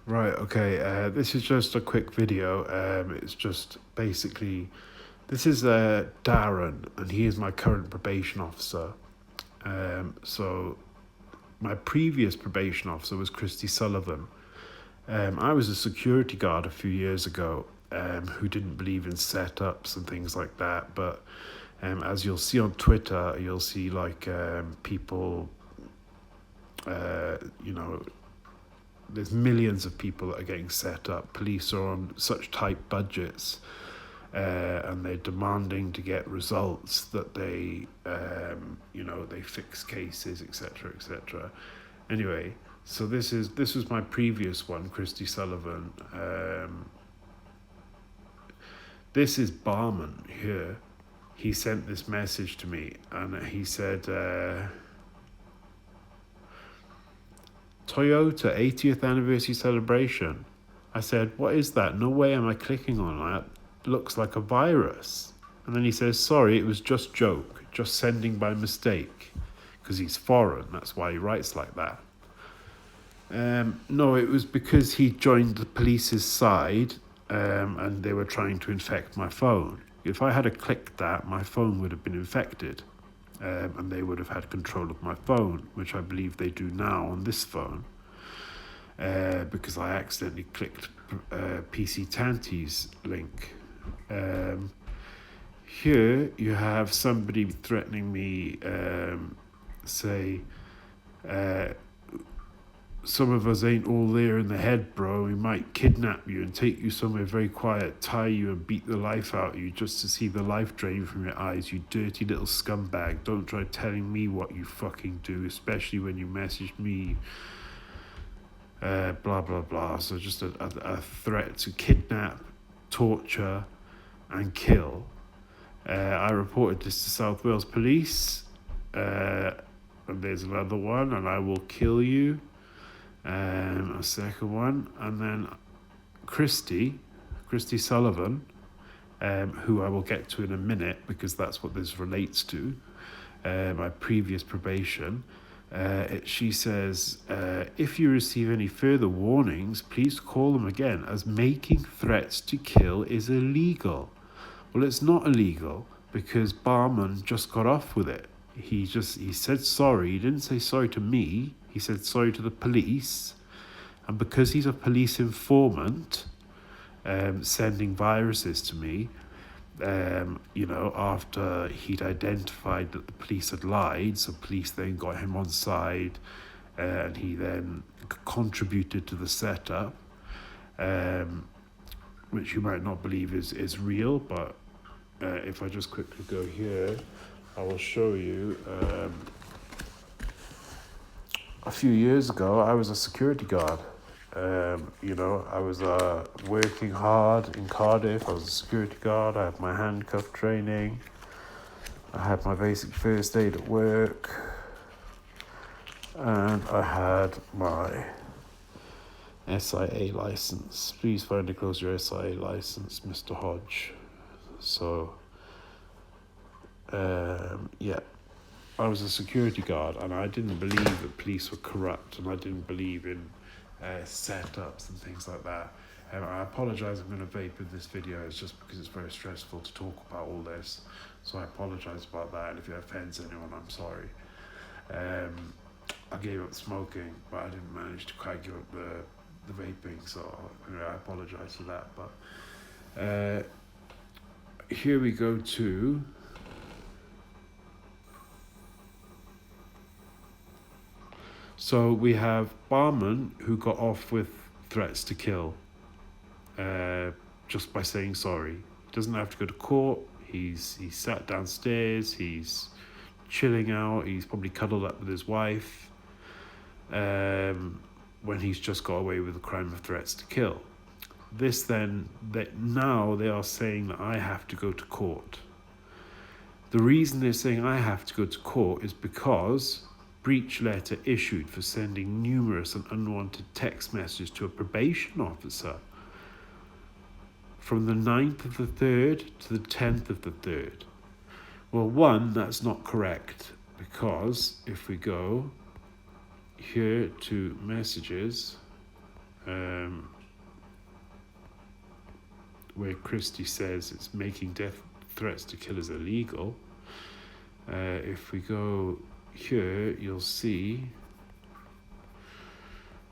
Right, okay, this is just a quick video. It's just basically, this is Darren, and he is my current probation officer. So my previous probation officer was Christy Sullivan. I was a security guard a few years ago who didn't believe in setups and things like that, but as you'll see on Twitter, you'll see like people, you know, there's millions of people that are getting set up. Police are on such tight budgets, and they're demanding to get results that they, they fix cases, etc., etc. Anyway, so this was my previous one, Christy Sullivan. This is Barman here. He sent this message to me, and he said, Toyota 80th anniversary celebration. I said, what is that? No way am I clicking on that. Looks like a virus. And then he says, sorry, it was just joke, just sending by mistake. Because he's foreign, that's why he writes like that. No, it was because he joined the police's side, and they were trying to infect my phone. If I had clicked that, my phone would have been infected. And they would have had control of my phone, which I believe they do now on this phone, because I accidentally clicked PC Tanty's link. Here you have somebody threatening me, say, some of us ain't all there in the head, bro. We might kidnap you and take you somewhere very quiet, tie you and beat the life out of you just to see the life drain from your eyes, you dirty little scumbag. Don't try telling me what you fucking do, especially when you message me. Blah, blah, blah. So just a threat to kidnap, torture, and kill. I reported this to South Wales Police. And there's another one, and I will kill you. A second one, and then Christy Sullivan, who I will get to in a minute because that's what this relates to, my previous probation. She says, if you receive any further warnings, please call them again, as making threats to kill is illegal. Well, it's not illegal because Barman just got off with it. He said sorry. He didn't say sorry to me. He said sorry to the police. And because he's a police informant, sending viruses to me, after he'd identified that the police had lied, so police then got him on side, and he then contributed to the setup, which you might not believe is real, but if I just quickly go here, I will show you. A few years ago, I was a security guard. I was working hard in Cardiff. I was a security guard. I had my handcuff training. I had my basic first aid at work. And I had my SIA license. Please find and close your SIA license, Mr. Hodge. So, I was a security guard, and I didn't believe that police were corrupt, and I didn't believe in setups and things like that. I apologise, I'm going to vape in this video. It's just because it's very stressful to talk about all this, so I apologise about that, and if it offends anyone, I'm sorry. I gave up smoking, but I didn't manage to quite give up the vaping, so anyway, I apologise for that. But here we go to... So we have Barman, who got off with threats to kill just by saying sorry. He doesn't have to go to court. He's sat downstairs. He's chilling out. He's probably cuddled up with his wife when he's just got away with the crime of threats to kill. Now they are saying that I have to go to court. The reason they're saying I have to go to court is because breach letter issued for sending numerous and unwanted text messages to a probation officer from the 9th of the 3rd to the 10th of the 3rd. Well, one, that's not correct, because if we go here to messages, where Christie says it's making death threats to kill is illegal. If we go here, you'll see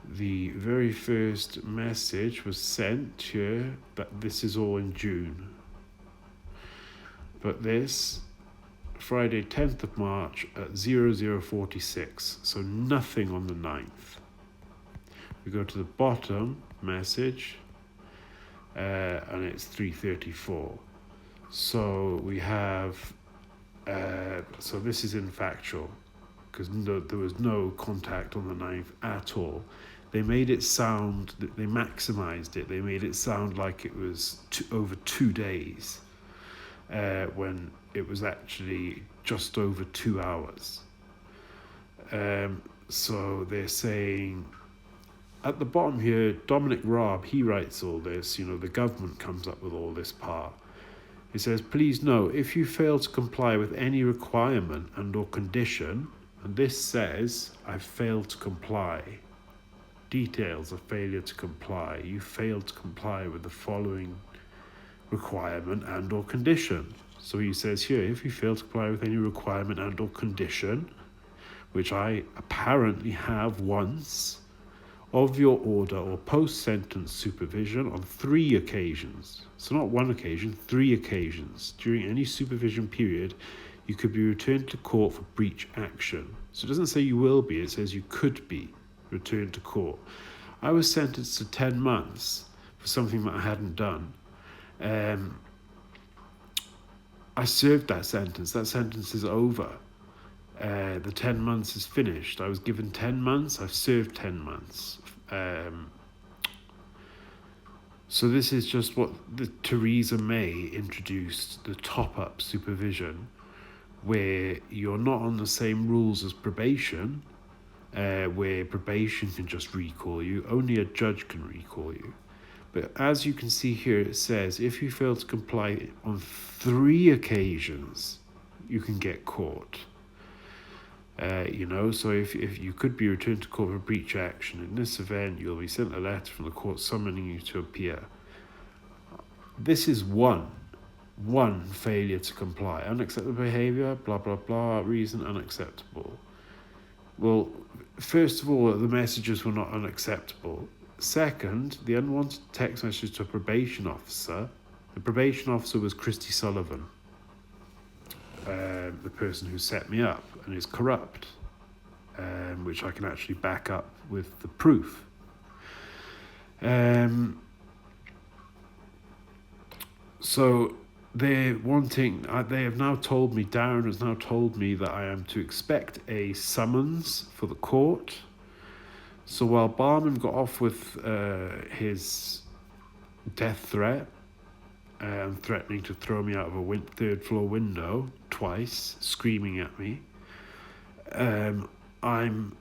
the very first message was sent here, but this is all in June. But this, Friday 10th of March at 0046, so nothing on the 9th. We go to the bottom message, and it's 3:34. So we have, so this is infactual, because there was no contact on the 9th at all. They made it sound, they maximized it, they made it sound like it was over 2 days, when it was actually just over 2 hours. So they're saying, at the bottom here, Dominic Raab, he writes all this, the government comes up with all this part. He says, please note, if you fail to comply with any requirement and or condition, and this says, I've failed to comply. Details of failure to comply. You failed to comply with the following requirement and or condition. So he says here, if you fail to comply with any requirement and or condition, which I apparently have once, of your order or post-sentence supervision on 3 occasions. So not 1 occasion, 3 occasions. During any supervision period, you could be returned to court for breach action. So it doesn't say you will be, it says you could be returned to court. I was sentenced to 10 months for something that I hadn't done. I served that sentence. That sentence is over. The 10 months is finished. I was given 10 months. I've served 10 months. So this is just what Theresa May introduced, the top-up supervision, where you're not on the same rules as probation, where probation can just recall you. Only a judge can recall you. But as you can see here, it says, if you fail to comply on 3 occasions, you can get caught. So if you could be returned to court for breach action. In this event, you'll be sent a letter from the court summoning you to appear. This is one failure to comply. Unacceptable behaviour, blah, blah, blah, reason unacceptable. Well, first of all, the messages were not unacceptable. Second, the unwanted text message to a probation officer. The probation officer was Christy Sullivan, the person who set me up, and is corrupt, which I can actually back up with the proof. So they're wanting, they have now told me, Darren has now told me that I am to expect a summons for the court. So while Barman got off with his death threat and threatening to throw me out of a 3rd floor window twice, screaming at me, I'm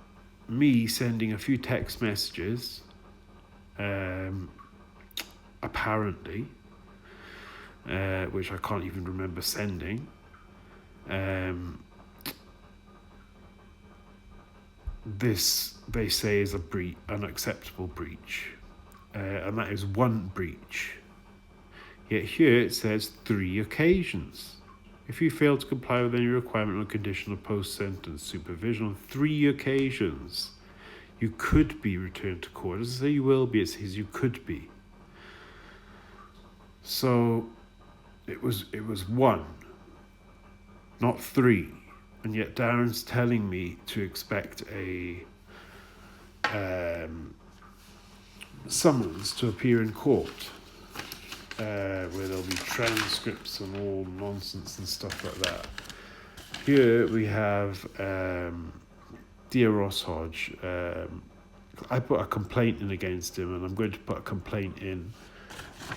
sending a few text messages, apparently, which I can't even remember sending. This, they say, is unacceptable breach, and that is 1 breach. Yet here it says 3 occasions. If you fail to comply with any requirement or condition of post-sentence supervision on 3 occasions, you could be returned to court. It doesn't say you will be, it says you could be. So it was 1, not 3. And yet Darren's telling me to expect a summons to appear in court, where there'll be transcripts and all nonsense and stuff like that. Here we have Dear Ross Hodge. I put a complaint in against him, and I'm going to put a complaint in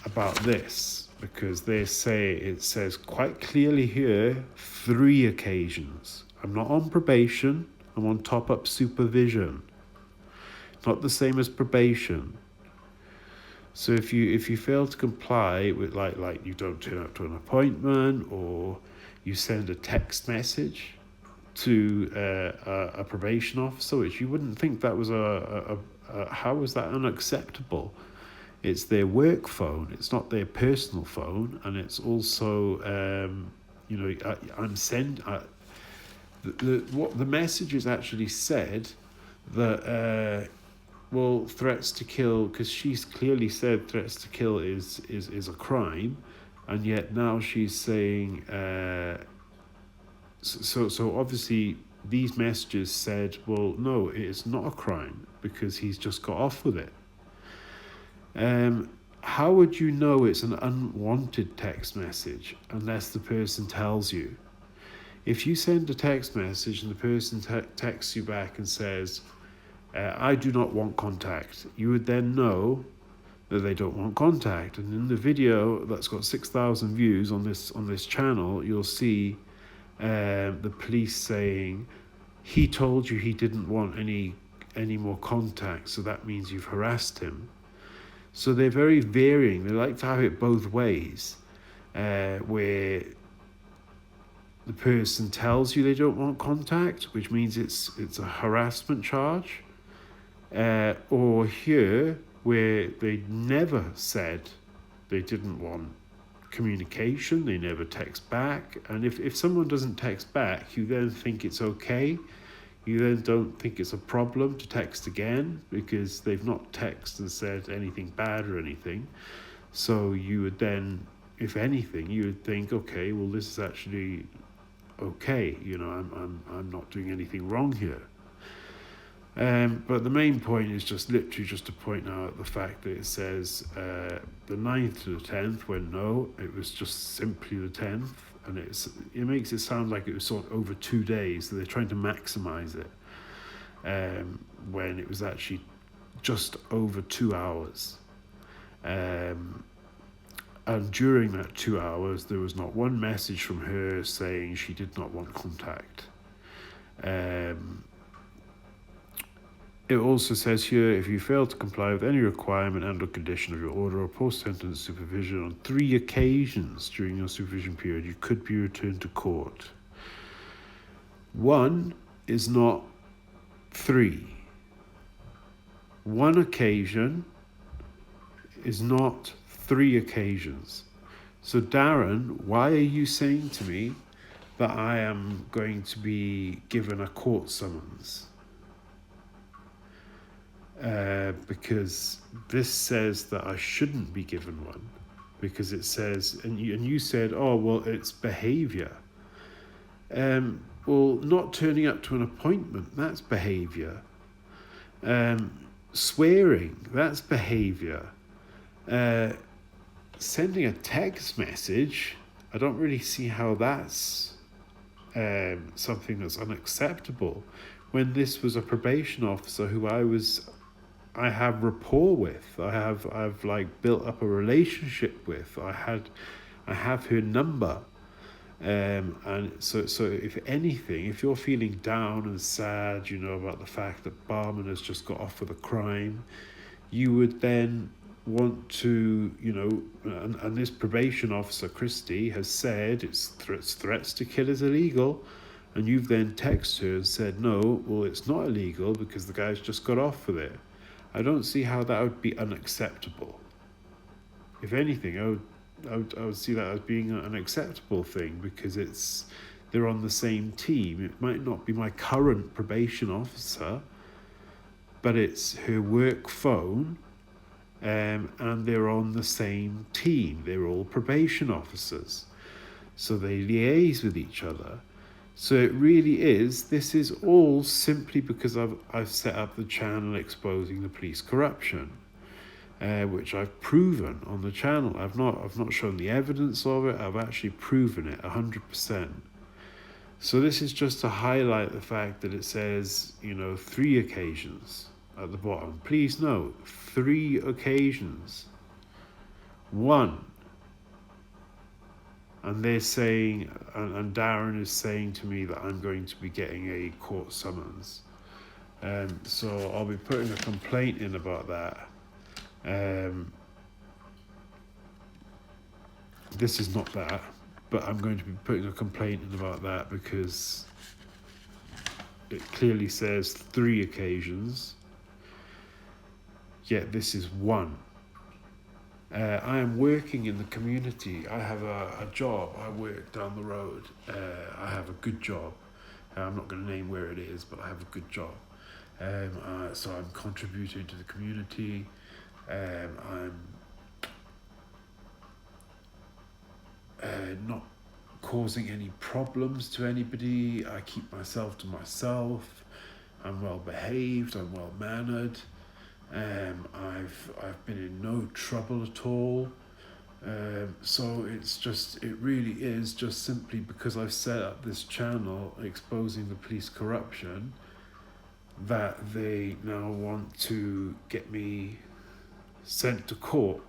about this, because they say, it says quite clearly here, 3 occasions. I'm not on probation, I'm on top-up supervision. Not the same as probation. So if you fail to comply with, like you don't turn up to an appointment, or you send a text message to a probation officer, which you wouldn't think that was a How is that unacceptable? It's their work phone. It's not their personal phone, and it's also, what the messages actually said that threats to kill, because she's clearly said threats to kill is a crime, and yet now she's saying so obviously these messages said, well, no, it's not a crime because he's just got off with it. How would you know it's an unwanted text message unless the person tells you? If you send a text message and the person texts you back and says, I do not want contact, you would then know that they don't want contact. And in the video that's got 6,000 views on this channel, you'll see the police saying, he told you he didn't want any more contact, so that means you've harassed him. So they're very varying. They like to have it both ways, where the person tells you they don't want contact, which means it's a harassment charge, or here, where they never said they didn't want communication, they never text back. And if someone doesn't text back, you then think it's okay. You then don't think it's a problem to text again because they've not texted and said anything bad or anything. So you would then, if anything, you would think, okay, well, this is actually okay. I'm not doing anything wrong here. But the main point is just literally just to point out the fact that it says the 9th to the 10th, when no, it was just simply the 10th. And it makes it sound like it was sort of over 2 days, so they're trying to maximize it, when it was actually just over 2 hours. And during that 2 hours, there was not one message from her saying she did not want contact. It also says here, if you fail to comply with any requirement and or condition of your order or post-sentence supervision on 3 occasions during your supervision period, you could be returned to court. 1 is not 3. 1 occasion is not 3 occasions. So Darren, why are you saying to me that I am going to be given a court summons? Because this says that I shouldn't be given one, because it says, and you said, oh, well, it's behaviour. Well, not turning up to an appointment, that's behaviour. Swearing, that's behaviour. Sending a text message, I don't really see how that's something that's unacceptable, when this was a probation officer who I have rapport with, I've like built up a relationship with. I have her number, and so if anything, if you're feeling down and sad, about the fact that Barman has just got off with a crime, you would then want to, and this probation officer Christie has said it's threats to kill is illegal. And you've then texted her and said, no, well, it's not illegal because the guy's just got off with it. I don't see how that would be unacceptable. If anything, I would see that as being an acceptable thing, because they're on the same team. It might not be my current probation officer, but it's her work phone, and they're on the same team. They're all probation officers, so they liaise with each other. So it really is, this is all simply because I've set up the channel exposing the police corruption, which I've proven on the channel. I've not shown the evidence of it, I've actually proven it 100%. So this is just to highlight the fact that it says, 3 occasions at the bottom. Please note, 3 occasions. 1. And they're saying, and Darren is saying to me that I'm going to be getting a court summons. So I'll be putting a complaint in about that. This is not that, but I'm going to be putting a complaint in about that because it clearly says 3 occasions. yet this is one. I am working in the community. I have a job. I work down the road. I have a good job. I'm not going to name where it is, but I have a good job. So I'm contributing to the community. I'm not causing any problems to anybody. I keep myself to myself. I'm well behaved. I'm well mannered. I've been in no trouble at all. So it really is just simply because I've set up this channel exposing the police corruption that they now want to get me sent to court.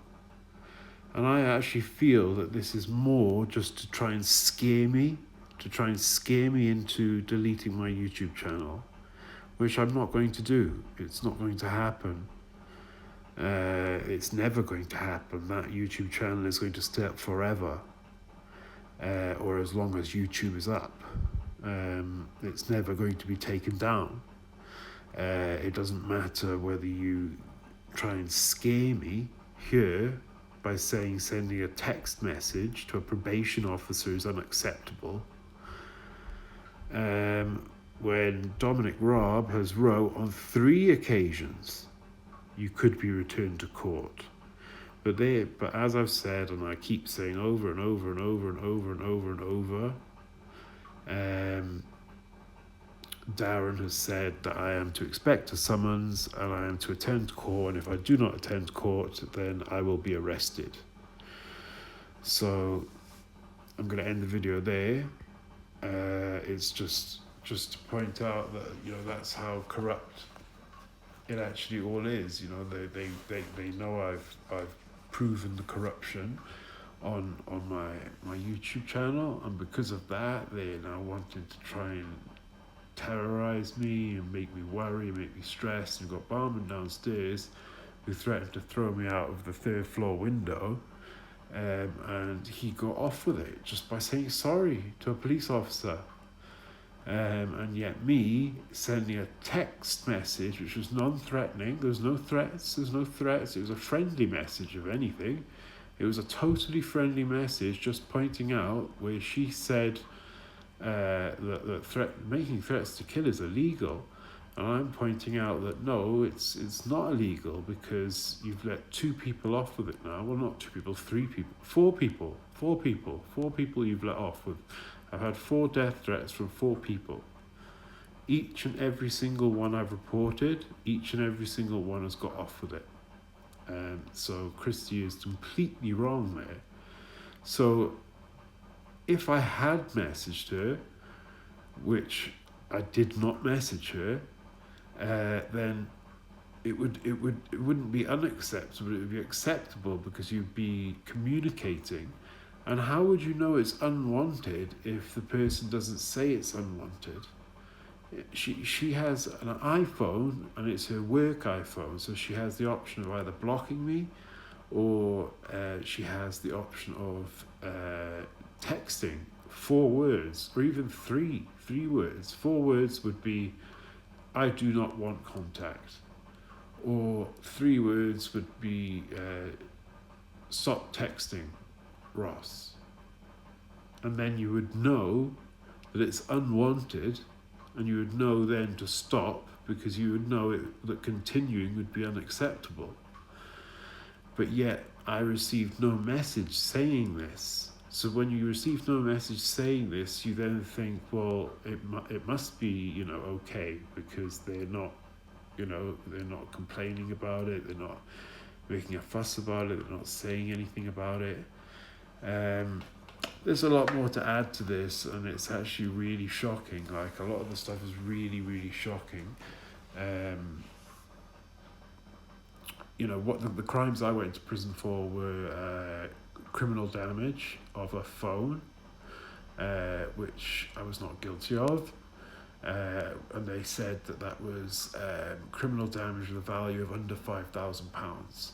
And I actually feel that this is more just to try and scare me into deleting my YouTube channel, which I'm not going to do. It's not going to happen. It's never going to happen. That YouTube channel is going to stay up forever, or as long as YouTube is up. It's never going to be taken down. It doesn't matter whether you try and scare me here by sending a text message to a probation officer is unacceptable. When Dominic Raab has wrote on 3 occasions, you could be returned to court. But as I've said, and I keep saying over and over and over and over and over and over, Darren has said that I am to expect a summons and I am to attend court, and if I do not attend court, then I will be arrested. So I'm going to end the video there. It's just to point out that, you know, that's how corrupt it actually all is. You know, they know I've proven the corruption on my YouTube channel, and because of that, they're now wanting to try and terrorize me and make me worry, make me stressed. You've got Barman downstairs who threatened to throw me out of the 3rd floor window, and he got off with it just by saying sorry to a police officer. And yet me sending a text message which was non-threatening, there was no threats, it was a friendly message if anything. It was a totally friendly message just pointing out where she said that making threats to kill is illegal, and I'm pointing out that no, it's not illegal because you've let 2 people off with it now. Well, not 2 people, 3 people, 4 people you've let off with. I've had 4 death threats from 4 people. Each and every single one I've reported, each and every single one has got off with it. So Christy is completely wrong there. So if I had messaged her, which I did not message her, then it wouldn't be unacceptable. It would be acceptable because you'd be communicating. And how would you know it's unwanted if the person doesn't say it's unwanted? She has an iPhone, and it's her work iPhone, so she has the option of either blocking me, or she has the option of texting 4 words, or even three words. 4 words would be, I do not want contact. Or 3 words would be, stop texting Ross. And then you would know that it's unwanted, and you would know then to stop, because you would know that continuing would be unacceptable. But yet I received no message saying this. So when you receive no message saying this, you then think, well, it must be, you know, okay, because they're not complaining about it, they're not making a fuss about it, they're not saying anything about it. There's a lot more to add to this, and it's actually really shocking. Like, a lot of the stuff is really, really shocking. You know, what the crimes I went to prison for were criminal damage of a phone, which I was not guilty of. And they said that was criminal damage of the value of under £5,000.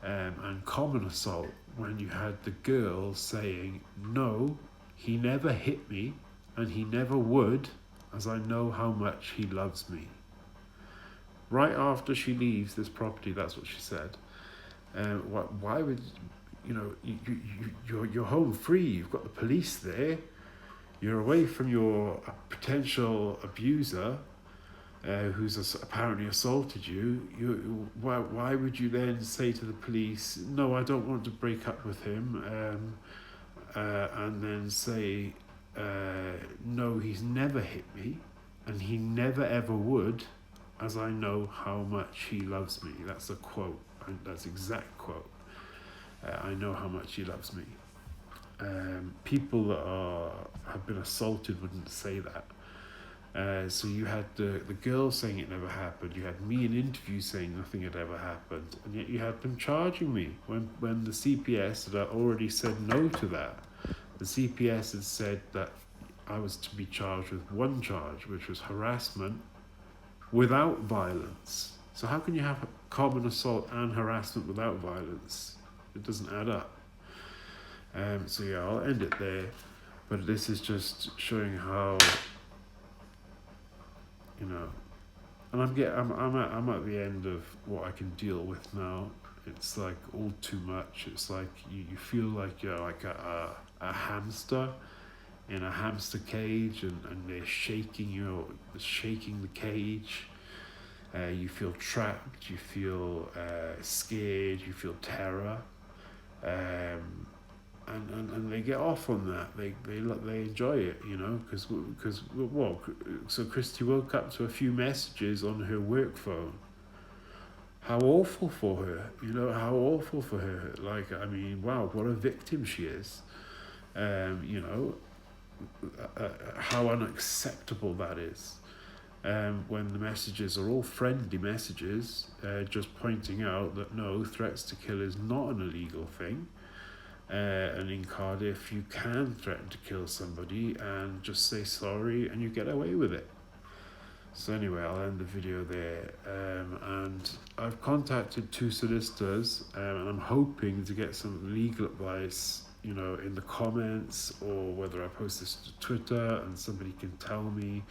And common assault, when you had the girl saying, no, he never hit me, and he never would, as I know how much he loves me. Right after she leaves this property, that's what she said. Why would, you're home free, you've got the police there, you're away from your potential abuser, who's apparently assaulted you. Why would you then say to the police, no, I don't want to break up with him, and then say, no, he's never hit me, and he never ever would, as I know how much he loves me. That's a quote. That's exact quote. I know how much he loves me. People that have been assaulted wouldn't say that. So you had the girl saying it never happened. You had me in interviews saying nothing had ever happened, and yet you had them charging me when the CPS had already said no to that. The CPS had said that I was to be charged with one charge, which was harassment without violence. So how can you have common assault and harassment without violence? It doesn't add up. So yeah, I'll end it there. But this is just showing how, and I'm at the end of what I can deal with now. It's like all too much. It's like you feel like you're like a hamster in a hamster cage, and they're shaking the cage. You feel trapped, you feel scared, you feel terror, and they get off on that. They enjoy it, because so Christy woke up to a few messages on her work phone. How awful for her, how awful for her. Like, I mean, wow, what a victim she is. How unacceptable that is. When the messages are all friendly messages, just pointing out that no, threats to kill is not an illegal thing. And in Cardiff, you can threaten to kill somebody and just say sorry and you get away with it. So anyway, I'll end the video there. And I've contacted 2 solicitors, and I'm hoping to get some legal advice, in the comments, or whether I post this to Twitter and somebody can tell me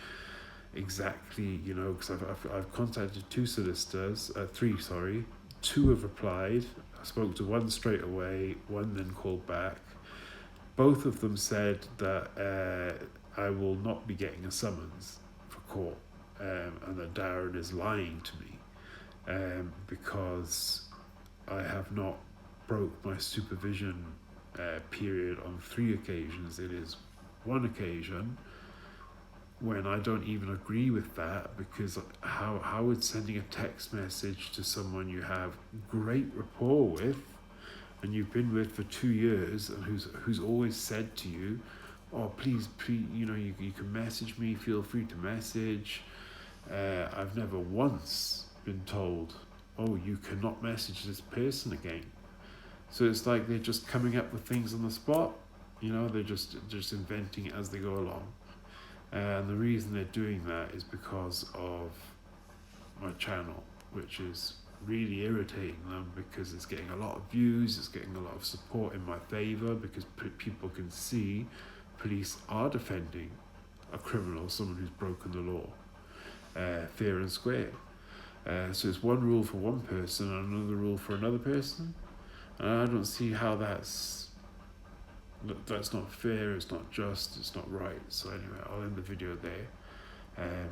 exactly, because I've contacted 2 solicitors, 3, sorry. 2 have replied. I spoke to one straight away, one then called back. Both of them said that I will not be getting a summons for court, and that Darren is lying to me, because I have not broke my supervision period on 3 occasions. It is one occasion when I don't even agree with that, because how would sending a text message to someone you have great rapport with and you've been with for 2 years, and who's always said to you, oh, please, you can message me, feel free to message. I've never once been told, oh, you cannot message this person again. So it's like they're just coming up with things on the spot. They're just inventing it as they go along. And the reason they're doing that is because of my channel, which is really irritating them, because it's getting a lot of views, it's getting a lot of support in my favour, because people can see police are defending a criminal, someone who's broken the law, fair and square. So it's one rule for one person and another rule for another person. And I don't see how that's not fair, it's not just, it's not right. So anyway, I'll end the video there.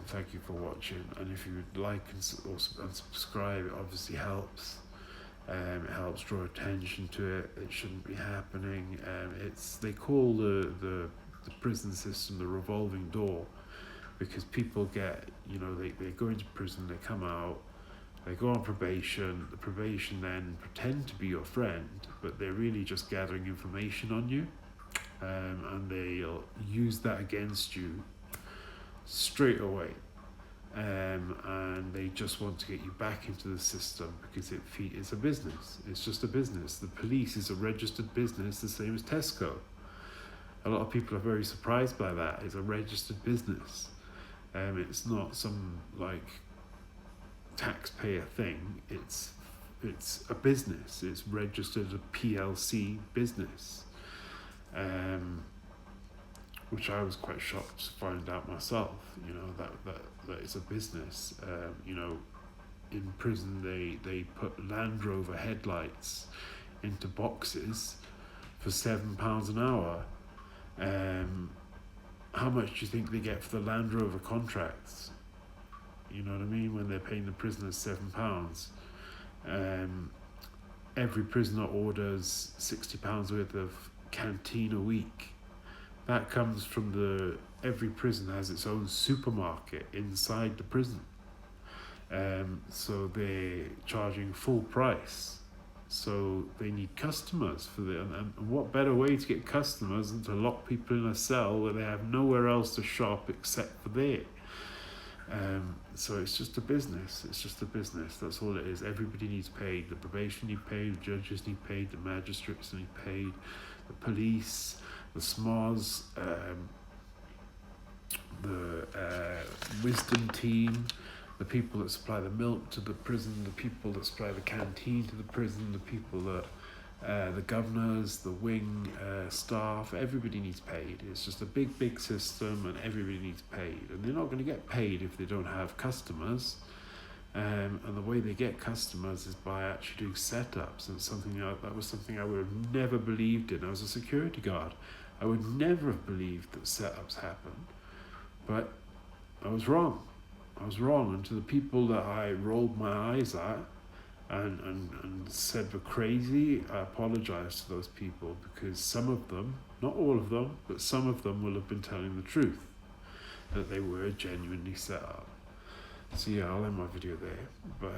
Thank you for watching, and if you would like and subscribe, it obviously helps. It helps draw attention to it. It shouldn't be happening. They call the prison system the revolving door, because people get, they go into prison, they come out, they go on probation. The probation then pretend to be your friend, but they're really just gathering information on you, and they'll use that against you straight away, and they just want to get you back into the system, because it's a business. It's just a business. The police is a registered business, the same as Tesco. A lot of people are very surprised by that. It's a registered business. It's not some like taxpayer thing. It's a business. It's registered a PLC business, which I was quite shocked to find out myself. That it's a business. in prison they put Land Rover headlights into boxes for £7 an hour. How much do you think they get for the Land Rover contracts? You know what I mean? When they're paying the prisoners £7. Every prisoner orders £60 worth of canteen a week. That comes from every prison has its own supermarket inside the prison. So they're charging full price. So they need customers for and what better way to get customers than to lock people in a cell where they have nowhere else to shop except for there. So it's just a business. That's all it is. Everybody needs paid. The probation need paid, the judges need paid, the magistrates need paid, the police, the SMOs, the wisdom team, the people that supply the milk to the prison, the people that supply the canteen to the prison, the people that the governors, the wing staff, everybody needs paid. It's just a big system and everybody needs paid. And they're not going to get paid if they don't have customers. And the way they get customers is by actually doing setups. And that was something I would have never believed in. I was a security guard. I would never have believed that setups happen. But I was wrong. And to the people that I rolled my eyes at, and said were crazy, I apologize to those people, because some of them, not all of them, but some of them will have been telling the truth, that they were genuinely set up. So yeah, I'll end my video there. But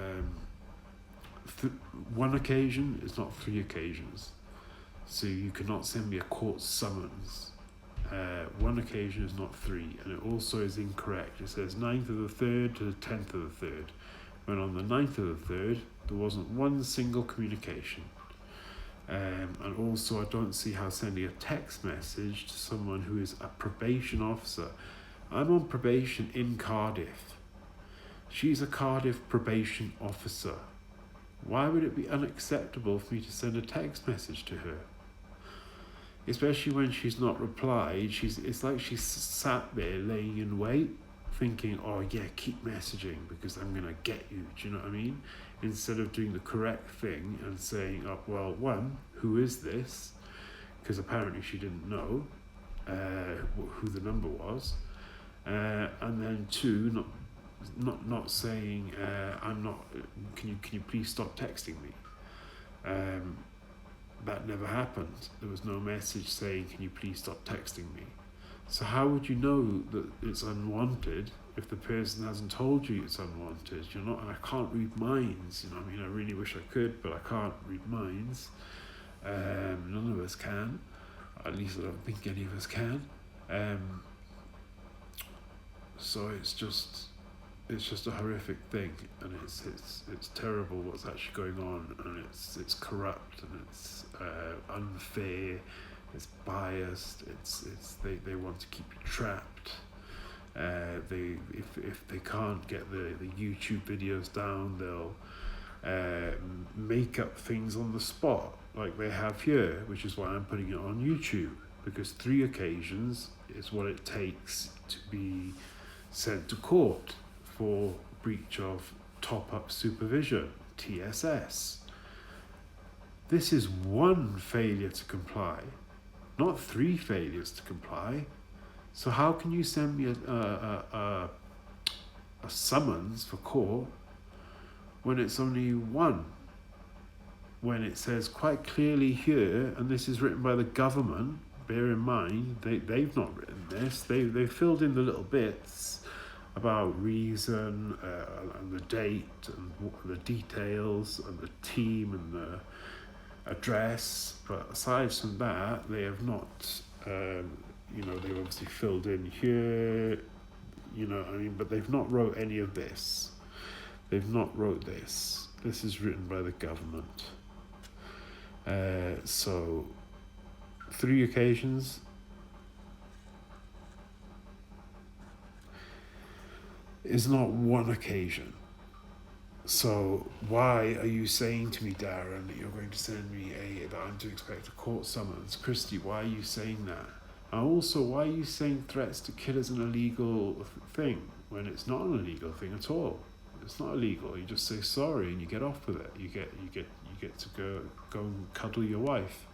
one occasion is not 3 occasions. So you cannot send me a court summons. One occasion is not 3, and it also is incorrect. It says 9th of the 3rd to the 10th of the 3rd. When on the 9th of the 3rd, there wasn't one single communication. And also, I don't see how sending a text message to someone who is a probation officer. I'm on probation in Cardiff. She's a Cardiff probation officer. Why would it be unacceptable for me to send a text message to her? Especially when she's not replied. It's like she's sat there laying in wait, thinking, oh yeah, keep messaging because I'm going to get you. Do you know what I mean? Instead of doing the correct thing and saying, oh, well, 1, who is this? Because apparently she didn't know who the number was. And then 2, not saying, I'm not, can you please stop texting me? That never happened. There was no message saying, can you please stop texting me? So how would you know that it's unwanted if the person hasn't told you it's unwanted? And I can't read minds, I really wish I could, but I can't read minds. None of us can. At least I don't think any of us can. So it's just a horrific thing, and it's terrible what's actually going on, and it's corrupt, and it's unfair. It's biased. They want to keep you trapped. If they can't get the YouTube videos down, they'll make up things on the spot, like they have here, which is why I'm putting it on YouTube, because 3 occasions is what it takes to be sent to court for breach of top-up supervision, TSS. This is 1 failure to comply, not 3 failures to comply. So how can you send me a summons for court when it's only 1? When it says quite clearly here, and this is written by the government, bear in mind, they've not written this, they've filled in the little bits about reason and the date and the details and the team and the address, but aside from that, they have not, they've obviously filled in here, but they've not wrote any of this. They've not wrote this. This is written by the government. So 3 occasions. Is not 1 occasion. So why are you saying to me, Darren, that you're going to send me that I'm to expect a court summons? Christy, why are you saying that? And also, why are you saying threats to kill is an illegal thing when it's not an illegal thing at all? It's not illegal. You just say sorry and you get off with it. You get to go and cuddle your wife.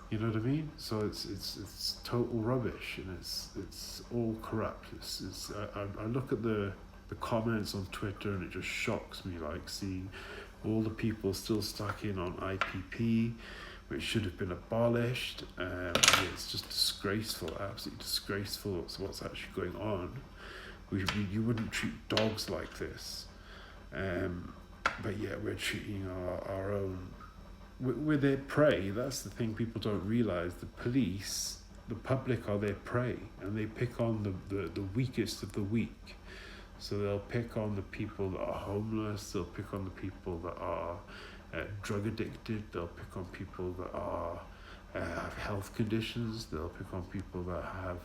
You know what I mean? So it's total rubbish, and it's all corrupt. I look at the comments on Twitter, and it just shocks me, like seeing all the people still stuck in on IPP, which should have been abolished. It's just disgraceful, absolutely disgraceful what's actually going on. You wouldn't treat dogs like this, but yeah, we're treating our own. We're their prey. That's the thing people don't realise. The police, the public are their prey, and they pick on the weakest of the weak. So they'll pick on the people that are homeless, they'll pick on the people that are drug addicted, they'll pick on people that are have health conditions, they'll pick on people that have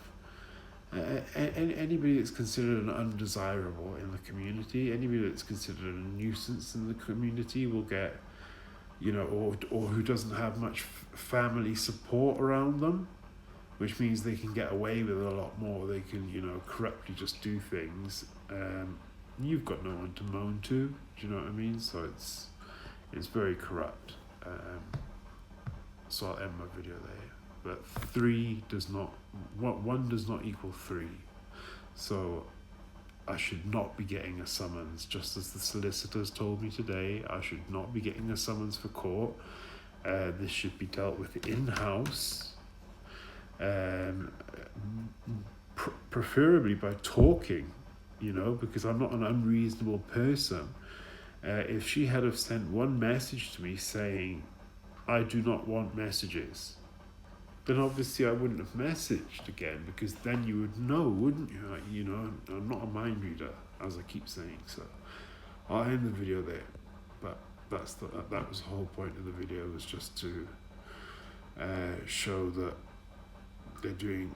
anybody that's considered an undesirable in the community, anybody that's considered a nuisance in the community will get, or who doesn't have much family support around them, which means they can get away with a lot more. They can, corruptly just do things. You've got no one to moan to, do you know what I mean? So it's very corrupt. So I'll end my video there. But one does not equal 3. So I should not be getting a summons, just as the solicitors told me today. I should not be getting a summons for court. This should be dealt with in-house, preferably by talking, because I'm not an unreasonable person. If she had have sent one message to me saying, I do not want messages, then obviously I wouldn't have messaged again, because then you would know, wouldn't you? I'm not a mind reader, as I keep saying. So I'll end the video there. But that was the whole point of the video, was just to show that they're doing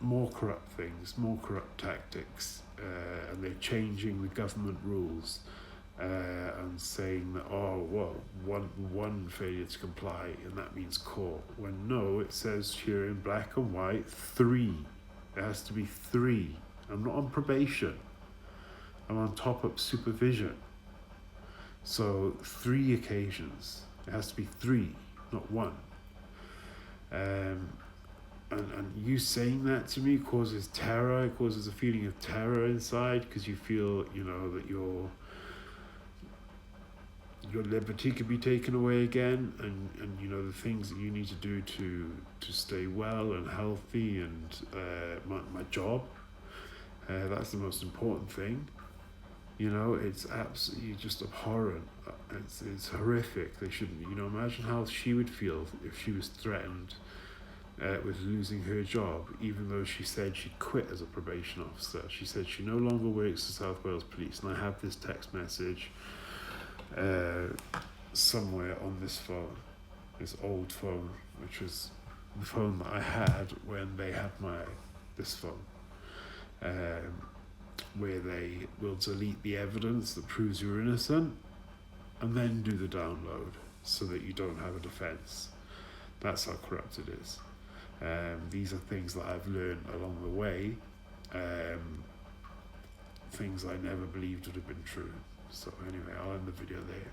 more corrupt things, more corrupt tactics, and they're changing the government rules. And saying that, one failure to comply and that means court, when no, it says here in black and white 3. It has to be 3. I'm not on probation, I'm on top-up supervision. So 3 occasions. It has to be 3, not 1. And you saying that to me causes terror. It causes a feeling of terror inside, because you feel, that your liberty could be taken away again, and the things that you need to do to stay well and healthy, and my job, that's the most important thing. It's absolutely just abhorrent. It's horrific. They shouldn't, imagine how she would feel if she was threatened with losing her job, even though she said she'd quit as a probation officer. She said she no longer works for South Wales Police, and I have this text message somewhere on this phone, this old phone, which was the phone that I had when they had this phone, where they will delete the evidence that proves you're innocent and then do the download so that you don't have a defense. That's how corrupt it is. These are things that I've learned along the way, things I never believed would have been true. So anyway, I'll end the video there.